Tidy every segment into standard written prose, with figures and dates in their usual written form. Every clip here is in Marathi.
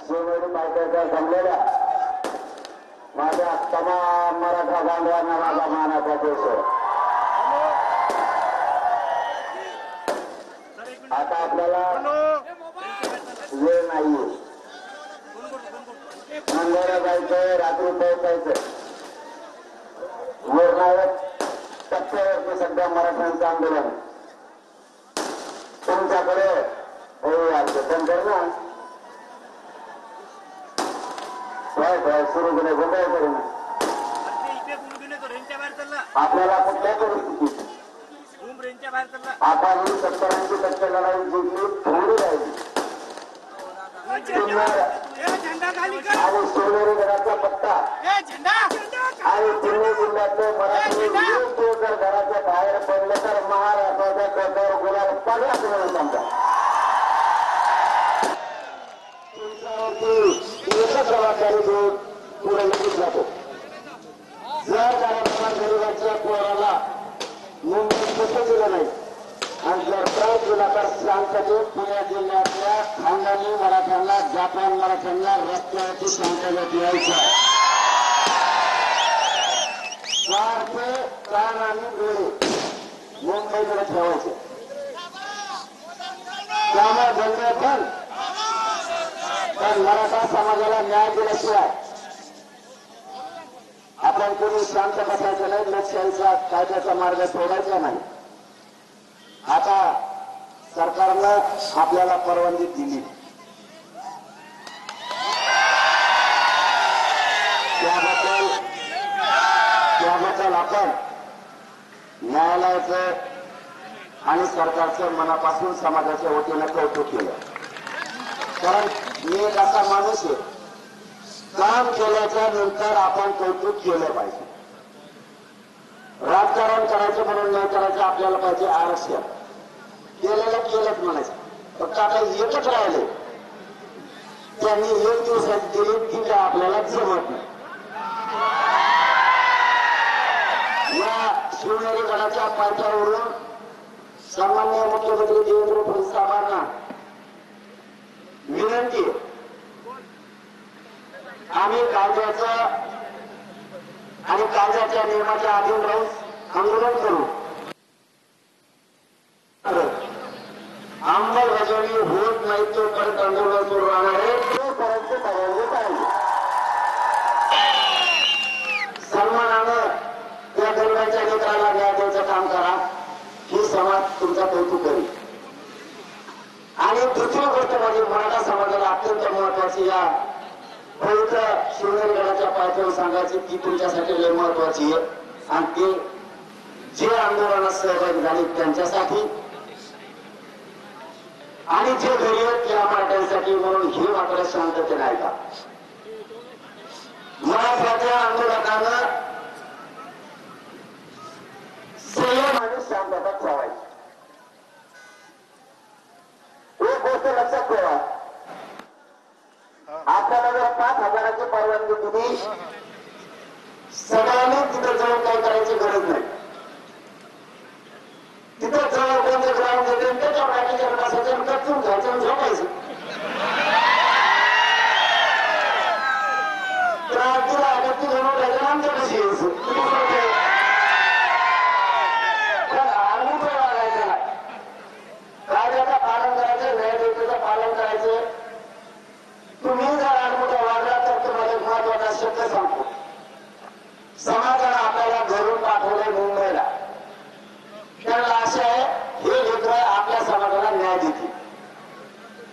शिवनेरी पायथ्याच्या जमलेल्या माझ्या तमाम मराठा बांधवांना माझा मानाचा केशर. आता आपल्याला वेळ नाहीये, मंदिरा जायचंय, रात्री पोहोचायचं. निर्णायक टप्प्यावरती सध्या मराठ्यांचं आंदोलन. तुमच्याकडे पण कर ना, सुरू केले गोंधळ करून आपल्याला कुठल्या परिस्थितीत आपण 70-80% लढाई जिंकली, थोडी राहिली. आणि शिवनेरी गडाचा पट्टा आणि पुणे जिल्ह्यातले मराठी जर घराच्या बाहेर पडले तर महाराष्ट्राच्या डोक्यावर गुलाल पडला तुम्ही समजा. एकच जबाबदारी घेऊन पुढे लगेच जातो. जर कार्यक्रमात गरीबाच्या पोराला मुंबईत कुठे दिलं नाही आणि जर प्रयत्न केला तर शांततेत पुणे जिल्ह्यातल्या खानदानी मराठ्यांना, जापान मराठ्यांना रस्त्यावरती शांततेत यायचं. स्वार्थ, प्राण आणि डोळे मुंबईकडे ठेवायचे. त्यामुळे धंदे पण पण मराठा समाजाला न्याय दिल्याशिवाय आपण कोणी शांत बसायचं नाही, लोकशाहीचा कायद्याचा मार्ग सोडायचा नाही. आता सरकारनं आपल्याला परवानगी दिली, त्याबद्दल आपण न्यायालयाचं आणि सरकारचं मनापासून समाजाच्या वतीनं कौतुक केलं. कारण मी एक असा माणूस आहे, काम केल्याच्या नंतर आपण कौतुक केलं पाहिजे. राजकारण करायचं म्हणून नाही करायचं, आपल्याला पाहिजे आरक्षण. केलेलं केलंच म्हणायचं. फक्त आता एकच राहिले, त्यांनी एक दिवसात दिली की काय आपल्याला जमत नाही. या शिवनेरी गडाच्या पायथ्यावरून सामान्य मुख्यमंत्री देवेंद्र फडणवीस साहेबांना विनंती, आम्ही कायद्याचं आणि कायद्याच्या नियमाच्या अधीन राहून आंदोलन करू. अंमलबजावणी होत नाही तोपर्यंत आंदोलन सुरू राहणार आहे. तोपर्यंत परवानगी पाहिजे. सन्मानानं त्या गरिबांच्या लेकराला न्याय द्यायचं काम करा, ही समाज तुमचा कौतुक करेल. आणि दुसरी गोष्ट म्हणजे मराठा समाजाला अत्यंत महत्वाची या पवित्र शिवनेरी गडाच्या पायथ्यावर सांगायची, ती तुमच्यासाठी लय महत्वाची आहे. आणि ते जे आंदोलनात सहभागी झाले त्यांच्यासाठी आणि जे घरी आहेत त्या मराठ्यांसाठी, म्हणून हे मात्र शांततेने ऐका. मराठ्याच्या आंदोलनानं संयम आणि शांतता ठेवायची. एक गोष्ट लक्षात ठेवा, आपल्याला जर 5,000ची परवानगी दिली, सगळ्यांनी तिथं जाऊन काही करायची गरज नाही. तिथं जवळ कोणतं ग्राउंड देते त्याच्या बाकीच्या बसायचं, कचून घ्यायचं आणि झोपायचं. तिला अगदी घेऊन राहिलं आमच्या कशी यायचं. पण आम्ही वागायचं नाही, कायद्याचं पालन करायचं, न्यायदेवतेचं पालन करायचं. तुम्ही जर अनुभव वागला तर तुम्हाला एक महत्वाचा शब्द सांगतो. समाजाला आपल्याला घरून पाठवलंय मुंबईला, त्यांना आशा आहे हे लेकर आपल्या समाजाला न्याय देतील.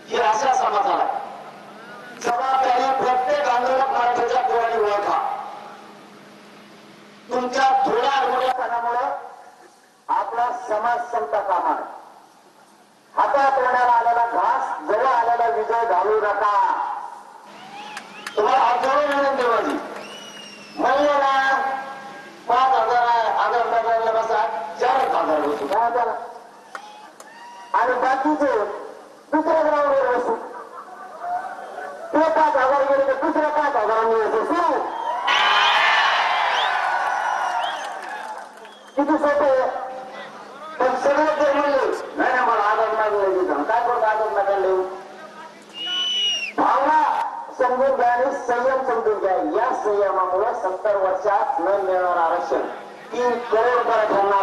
ही अशा समाजाला जबाबदारी प्रत्येक आंदोलक मराठीच्या पोरांनी ओळखा. तुमच्या थोड्या अडवड्यापणामुळे आपला समाज संपता कामा नये. हातात येणारा आलेला घास, जवळ आलेला विजय घालू नका. तुम्हाला हजारो विनंती माझी, महिन्याला 5,000 आहे, आधार कार्डाला बसा 4,000 बसू काय त्याला, आणि बाकीचे दुसऱ्या ग्राउंडवर बसू. ते 5,000 गेले तर दुसऱ्या 5,000 बसू. किती सोपे. पण सगळं ते म्हणले नाही, मला आधार मागले काय करतो, आधार नका लिहू. भावना समजून घ्या आणि संयम समजून घ्या. या संयमामुळे 70 वर्षात न मिळणार आरक्षण 3 करोड मराठ्यांना